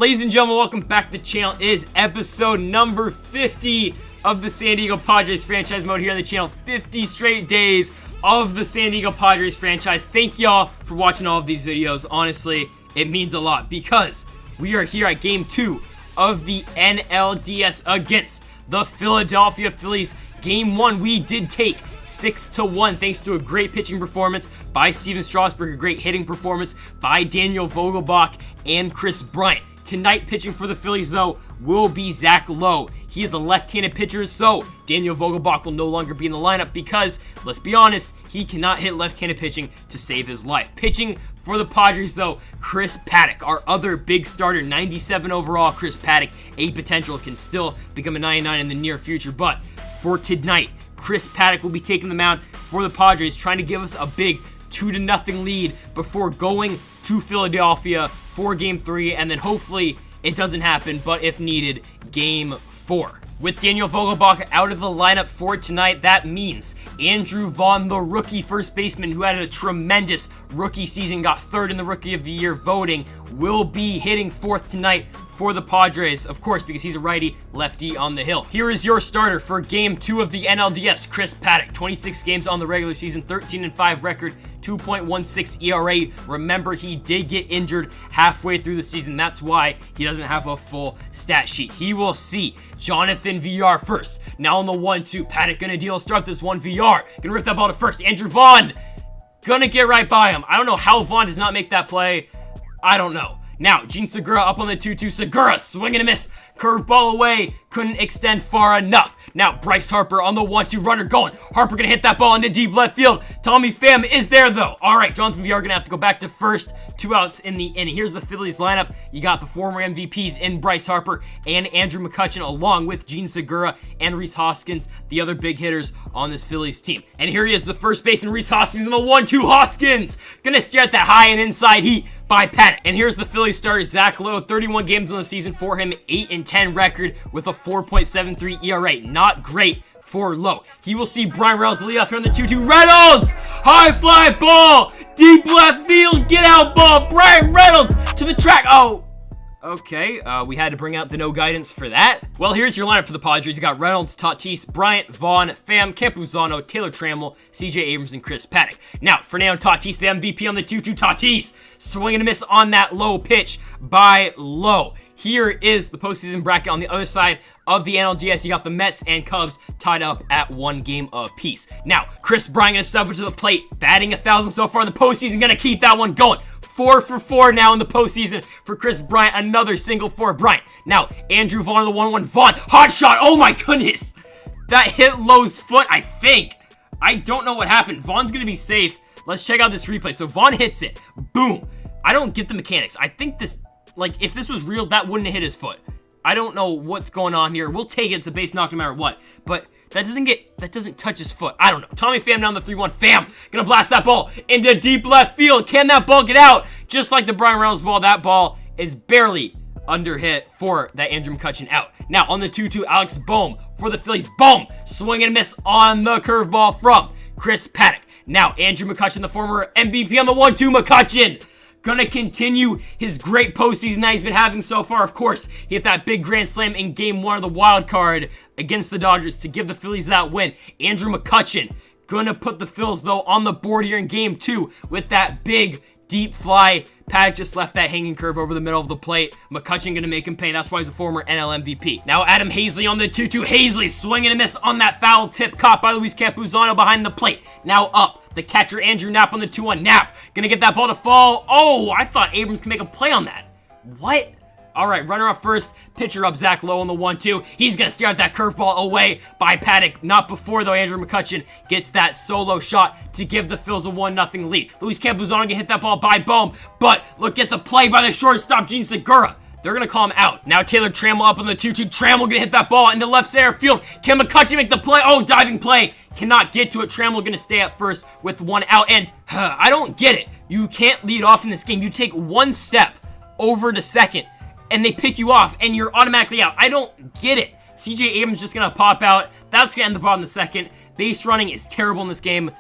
Ladies and gentlemen, welcome back to the channel. It is episode number 50 of the San Diego Padres franchise mode here on the channel. 50 straight days of the San Diego Padres franchise. Thank y'all for watching all of these videos. Honestly, it means a lot because we are here at game 2 of the NLDS against the Philadelphia Phillies. Game 1, we did take 6-1 thanks to a great pitching performance by Steven Strasburg, a great hitting performance by Daniel Vogelbach and Kris Bryant. Tonight, pitching for the Phillies, though, will be Zach Lowe. He is a left-handed pitcher, so Daniel Vogelbach will no longer be in the lineup because, let's be honest, he cannot hit left-handed pitching to save his life. Pitching for the Padres, though, Chris Paddack, our other big starter, 97 overall. Chris Paddack, a potential, can still become a 99 in the near future, but for tonight, Chris Paddack will be taking the mound for the Padres, trying to give us a big 2-0 lead before going to Philadelphia for Game 3, and then hopefully it doesn't happen, but if needed, Game 4. With Daniel Vogelbach out of the lineup for tonight, that means Andrew Vaughn, the rookie first baseman who had a tremendous rookie season, got third in the Rookie of the Year voting, will be hitting fourth tonight for the Padres, of course, because he's a righty-lefty on the hill. Here is your starter for Game 2 of the NLDS, Chris Paddack. 26 games on the regular season, 13-5 record, 2.16 ERA. Remember, he did get injured halfway through the season. That's why he doesn't have a full stat sheet. He will see Jonathan VR first. Now on the 1-2, Paddack gonna deal a start this one. VR gonna rip that ball to first. Andrew Vaughn gonna get right by him. I don't know how Vaughn does not make that play. I don't know. Now, Gene Segura up on the 2-2. Segura, swing and a miss. Curveball away. Couldn't extend far enough. Now, Bryce Harper on the 1-2. Runner going. Harper gonna hit that ball into deep left field. Tommy Pham is there, though. All right, Jonathan VR gonna have to go back to first. 2 outs in the inning. Here's the Phillies lineup. You got the former MVPs in Bryce Harper and Andrew McCutchen, along with Gene Segura and Rhys Hoskins, the other big hitters on this Phillies team. And here he is, the first baseman, Rhys Hoskins, on the 1-2. Hoskins gonna stare at that high and inside heat by Paddack. And here's the Phillies starter, Zach Lowe. 31 games on the season for him, 8-10 record with a 4.73 ERA. Not great for Lowe. He will see Brian Reynolds lead off here on the 2-2. Reynolds! High fly ball! Deep left field! Get out ball! Brian Reynolds to the track! Oh! Okay, we had to bring out the no guidance for that. Well, here's your lineup for the Padres. You got Reynolds, Tatis, Bryant, Vaughn, Pham, Campuzano, Taylor Trammell, CJ Abrams, and Chris Paddack. Now, Fernando Tatis, the MVP on the 2-2. Tatis, swing and a miss on that low pitch by Lowe. Here is the postseason bracket on the other side of the NLDS. You got the Mets and Cubs tied up at 1 game apiece. Now, Kris Bryant gonna step up to the plate, batting 1,000 so far in the postseason, gonna keep that one going. 4 for 4 now in the postseason for Kris Bryant. Another single for Bryant. Now, Andrew Vaughn on the 1-1. Vaughn, hot shot. Oh my goodness. That hit Lowe's foot, I think. I don't know what happened. Vaughn's going to be safe. Let's check out this replay. So Vaughn hits it. Boom. I don't get the mechanics. I think this, like, if this was real, that wouldn't have hit his foot. I don't know what's going on here. We'll take it. It's a base knock no matter what. But that doesn't touch his foot. I don't know. Tommy Pham down the 3-1. Pham gonna blast that ball into deep left field. Can that ball get out? Just like the Brian Reynolds ball, that ball is barely under hit for that Andrew McCutchen out. Now on the 2-2, Alex Bohm for the Phillies. Bohm, swing and miss on the curveball from Chris Paddack. Now Andrew McCutchen, the former MVP on the 1-2. McCutchen gonna continue his great postseason that he's been having so far. Of course, he hit that big grand slam in Game 1 of the wild card against the Dodgers to give the Phillies that win. Andrew McCutchen gonna put the Phils, though, on the board here in Game 2 with that big deep fly. Paddack just left that hanging curve over the middle of the plate. McCutchen gonna make him pay. That's why he's a former NL MVP. Now Adam Hazley on the 2-2. Hazley swinging and a miss on that foul tip caught by Luis Campuzano behind the plate. Now up, the catcher Andrew Knapp on the 2-1. Knapp gonna get that ball to fall. Oh, I thought Abrams could make a play on that. What? All right, runner up first, pitcher up, Zach Lowe on the 1-2. He's going to stare at that curveball away by Paddack. Not before, though, Andrew McCutchen gets that solo shot to give the Phils a 1-0 lead. Luis Campuzano going to hit that ball by Bohm, but look at the play by the shortstop, Gene Segura. They're going to call him out. Now Taylor Trammell up on the 2-2. Trammell going to hit that ball into left center field. Can McCutchen make the play? Oh, diving play. Cannot get to it. Trammell going to stay at first with 1 out. And I don't get it. You can't lead off in this game. You take 1 step over to second, and they pick you off, and you're automatically out. I don't get it. CJ Abrams just going to pop out. That's going to end the ball in the second. Base running is terrible in this game.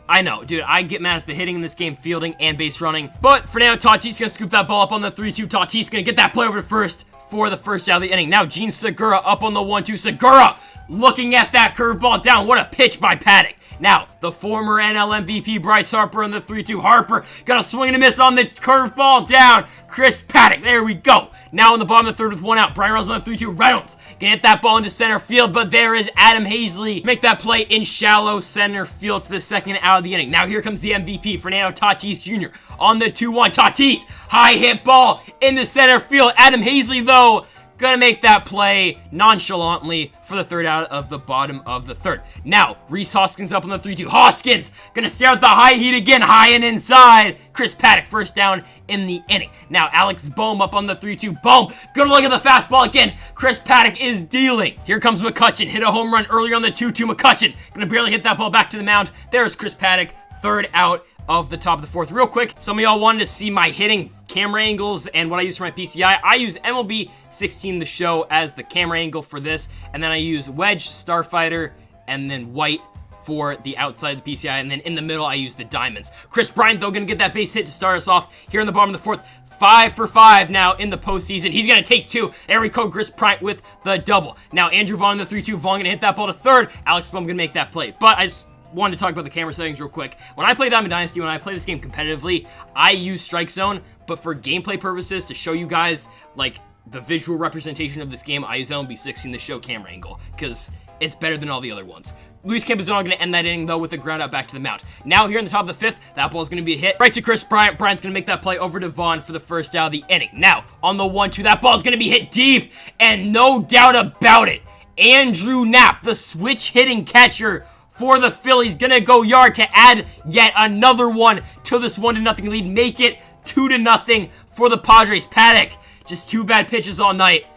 I know, dude, I get mad at the hitting in this game, fielding and base running. But for now, Tatis gonna scoop that ball up on the 3-2. Tatis gonna get that play over to first for the first out of the inning. Now, Gene Segura up on the 1-2. Segura looking at that curveball down. What a pitch by Paddock. Now, the former NL MVP Bryce Harper on the 3-2. Harper got a swing and a miss on the curveball down. Chris Paddock, there we go. Now in the bottom of the third with one out. Brian Reynolds on the 3-2. Reynolds can hit that ball into center field, but there is Adam Hazley. Make that play in shallow center field for the second out of the inning. Now here comes the MVP, Fernando Tatis Jr. on the 2-1. Tatis, high hit ball into center field. Adam Hazley, though, gonna make that play nonchalantly for the third out of the bottom of the third. Now, Rhys Hoskins up on the 3-2. Hoskins gonna stare at the high heat again, high and inside. Chris Paddock first down in the inning. Now, Alex Bohm up on the 3-2. Bohm gonna look at the fastball again. Chris Paddock is dealing. Here comes McCutchen. Hit a home run earlier on the 2-2. McCutchen gonna barely hit that ball back to the mound. There's Chris Paddock, third out of the top of the fourth. Real quick, some of y'all wanted to see my hitting camera angles and what I use for my PCI. I use MLB 16 The Show as the camera angle for this, and then I use Wedge, Starfighter, and then White for the outside of the PCI, and then in the middle I use the diamonds. Chris Bryant, though, gonna get that base hit to start us off here in the bottom of the fourth. 5 for 5 now in the postseason. He's going to take 2. There we go, Chris Bryant with the double. Now, Andrew Vaughn in the 3-2. Vaughn going to hit that ball to third. Alex Bohm going to make that play. But I just wanted to talk about the camera settings real quick. When I play Diamond Dynasty, when I play this game competitively, I use Strike Zone, but for gameplay purposes, to show you guys, like, the visual representation of this game, I use MLB 16 The Show camera angle, because it's better than all the other ones. Luis Campuzano going to end that inning, though, with a ground out back to the mound. Now, here in the top of the fifth, that ball is going to be a hit right to Chris Bryant. Bryant's going to make that play over to Vaughn for the first out of the inning. Now, on the 1-2, that ball is going to be hit deep, and no doubt about it, Andrew Knapp, the switch-hitting catcher for the Phillies, going to go yard to add yet another one to this 1-0 lead. Make it 2-0 for the Padres. Paddock, just 2 bad pitches all night,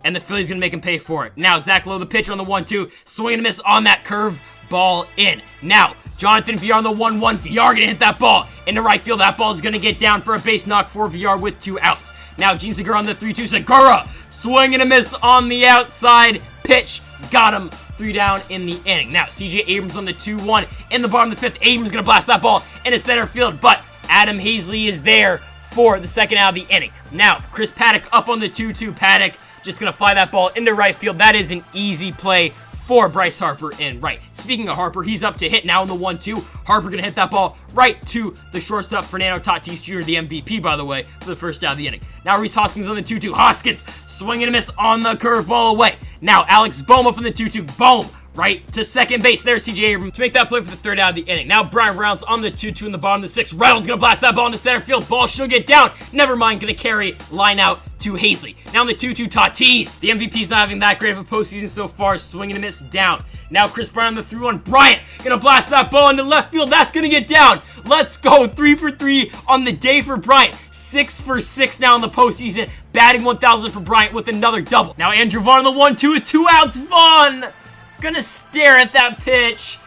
and the Phillies going to make him pay for it. Now, Zach Lowe, the pitcher on the 1-2, swing and a miss on that curve ball in. Now, Jonathan Villar on the 1-1. Villar going to hit that ball into right field. That ball is going to get down for a base knock for Villar with 2 outs. Now, Gene Segura on the 3-2. Segura, swing and a miss on the outside pitch. Got him. 3 down in the inning. Now, CJ Abrams on the 2-1. In the bottom of the fifth, Abrams going to blast that ball into center field, but Adam Hazley is there for the second out of the inning. Now, Chris Paddock up on the 2-2. Paddock just going to fly that ball into right field. That is an easy play for Bryce Harper in right. Speaking of Harper, he's up to hit now in the 1-2. Harper going to hit that ball right to the shortstop, Fernando Tatis Jr., the MVP, by the way, for the first out of the inning. Now, Rhys Hoskins on the 2-2. Hoskins swing and a miss on the curveball away. Now, Alex Bohm up on the 2-2. Bohm right to second base. There's CJ Abrams to make that play for the third out of the inning. Now, Brian Reynolds on the 2-2 in the bottom of the sixth. Reynolds going to blast that ball into center field. Ball should get down. Never mind, going to carry line out to Hazley. Now on the 2-2, Tatis. The MVP's not having that great of a postseason so far. Swinging and a miss down. Now Chris Bryant on the 3-1. Bryant gonna blast that ball into left field. That's gonna get down. Let's go. 3 for 3 on the day for Bryant. 6 for 6 now in the postseason. Batting 1,000 for Bryant with another double. Now Andrew Vaughn on the 1-2 with 2 outs. Vaughn gonna stare at that pitch.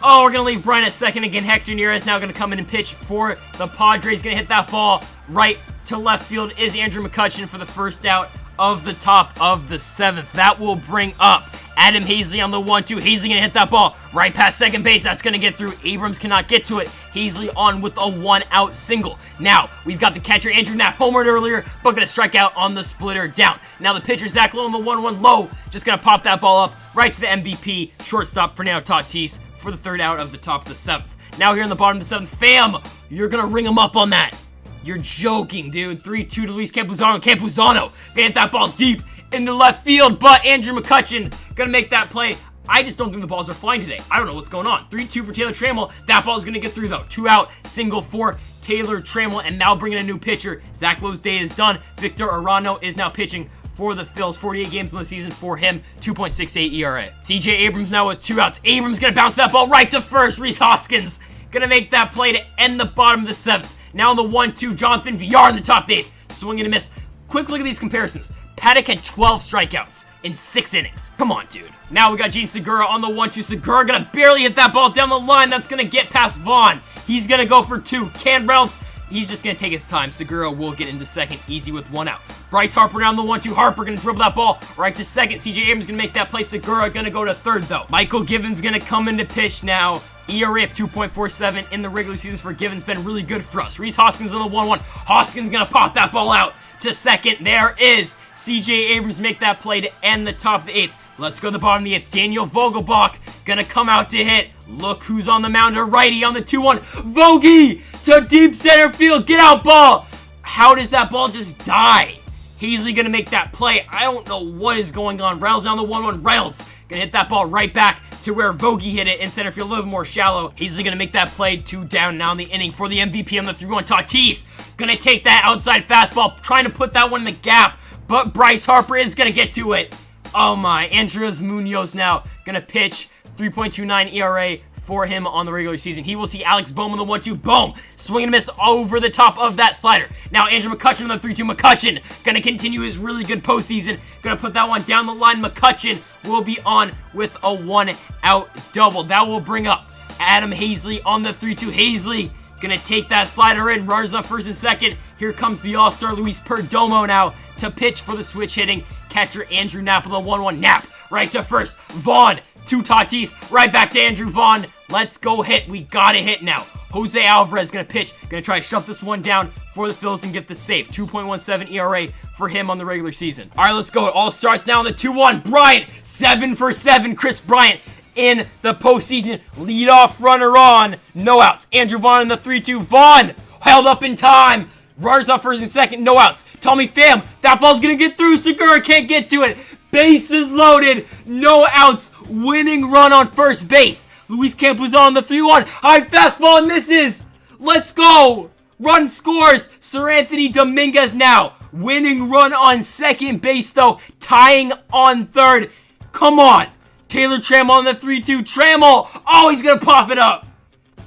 Oh, we're gonna leave Bryant at second again. Hector Neris now gonna come in and pitch for the Padres. Gonna hit that ball right to left field is Andrew McCutchen for the first out of the top of the seventh. That will bring up Adam Hazley on the 1-2. Hazley gonna hit that ball right past second base. That's gonna get through. Abrams cannot get to it. Hazley on with a 1-out single. Now, we've got the catcher Andrew Knapp homered earlier, but gonna strike out on the splitter down. Now the pitcher Zach Lowe on the 1-1. Lowe just gonna pop that ball up right to the MVP, shortstop Fernando Tatis for the third out of the top of the seventh. Now here in the bottom of the seventh, fam, you're gonna ring him up on that. You're joking, dude. 3-2 to Luis Campuzano. Campuzano gonna hit that ball deep into left field, but Andrew McCutchen gonna make that play. I just don't think the balls are flying today. I don't know what's going on. 3-2 for Taylor Trammell. That ball is gonna get through though. 2-out single for Taylor Trammell, and now bringing a new pitcher. Zach Lowe's day is done. Victor Arano is now pitching for the Phils. 48 games in the season for him. 2.68 ERA. CJ Abrams now with 2 outs. Abrams gonna bounce that ball right to first. Rhys Hoskins gonna make that play to end the bottom of the seventh. Now on the 1-2, Jonathan Villar in the top of the eighth. Swing and a miss. Quick look at these comparisons. Paddock had 12 strikeouts in 6 innings. Come on, dude. Now we got Gene Segura on the 1-2. Segura gonna barely hit that ball down the line. That's gonna get past Vaughn. He's gonna go for 2. Can Reynolds, he's just gonna take his time. Segura will get into second easy with 1 out. Bryce Harper down the 1-2. Harper gonna dribble that ball right to second. CJ Abrams gonna make that play. Segura gonna go to third though. Michael Givens gonna come into pitch now ERA of 2.47 in the regular season for Givens been really good for us. Rhys Hoskins on the 1-1. Hoskins gonna pop that ball out to second. There is C.J. Abrams make that play to end the top of the 8th. Let's go to the bottom of the 8th. Daniel Vogelbach gonna come out to hit. Look who's on the mound, a righty on the 2-1. Vogie to deep center field. Get out, ball. How does that ball just die? Hazley gonna make that play. I don't know what is going on. Reynolds on the 1-1. Reynolds gonna hit that ball right back to where Vogie hit it in center field, a little bit more shallow. Hazley gonna make that play. 2 down now in the inning for the MVP on the 3-1. Tatis gonna take that outside fastball, trying to put that one in the gap, but Bryce Harper is gonna get to it. Oh my, Andres Munoz now gonna pitch. 3.29 ERA for him on the regular season. He will see Alex Bohm on the 1-2. Bohm, swing and miss over the top of that slider. Now Andrew McCutchen on the 3-2. McCutchen gonna continue his really good postseason. Gonna put that one down the line. McCutchen will be on with a 1-out double. That will bring up Adam Hazley on the 3-2. Hazley gonna take that slider in. Runners on first and second. Here comes the All-Star Luis Perdomo now to pitch for the switch hitting catcher Andrew Knapp on the 1-1. Knapp right to first. Vaughn to Tatis, right back to Andrew Vaughn. Let's go hit. We gotta hit now. Jose Alvarez gonna pitch. Gonna try to shove this one down for the Phillies and get the save. 2.17 ERA for him on the regular season. All right, let's go. It all starts now on the 2-1. Bryant, 7 for 7. Chris Bryant in the postseason. Leadoff runner on. No outs. Andrew Vaughn in the 3-2. Vaughn held up in time. Runners on first and second. No outs. Tommy Pham, that ball's gonna get through. Segura can't get to it. Bases loaded, no outs, winning run on first base. Luis Campos on the 3-1. High fastball misses. Let's go. Run scores. Sir Anthony Dominguez now. Winning run on second base, though. Tying on third. Come on. Taylor Trammell on the 3-2. Trammell. Oh, he's going to pop it up.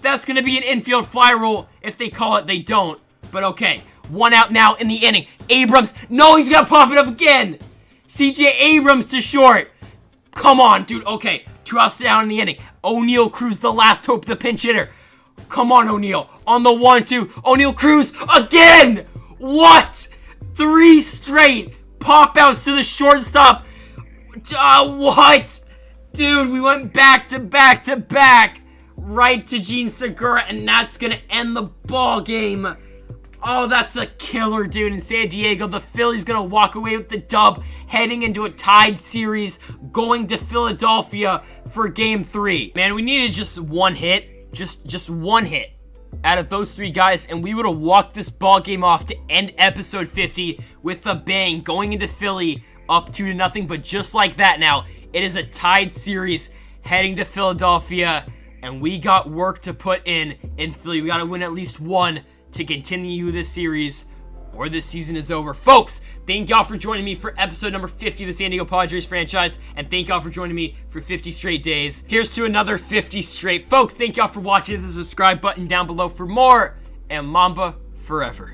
That's going to be an infield fly rule. If they call it, they don't. But okay. 1 out now in the inning. Abrams. No, he's going to pop it up again. C.J. Abrams to short. Come on, dude. Okay, 2 outs down in the inning. O'Neal Cruz, the last hope, the pinch hitter. Come on, O'Neal. On the 1-2. O'Neal Cruz again. What? 3 straight pop outs to the shortstop. What? Dude, we went back to back to back. Right to Gene Segura, and that's going to end the ball game. Oh, that's a killer, dude. In San Diego, the Phillies going to walk away with the dub, heading into a tied series, going to Philadelphia for Game 3. Man, we needed just one hit, just one hit out of those 3 guys, and we would have walked this ball game off to end episode 50 with a bang, going into Philly up 2-0. But just like that now, it is a tied series heading to Philadelphia, and we got work to put in Philly. We got to win at least one to continue this series, or this season is over. Folks, thank y'all for joining me for episode number 50 of the San Diego Padres franchise, and thank y'all for joining me for 50 straight days. Here's to another 50 straight. Folks, thank y'all for watching. Hit the subscribe button down below for more, and Mamba forever.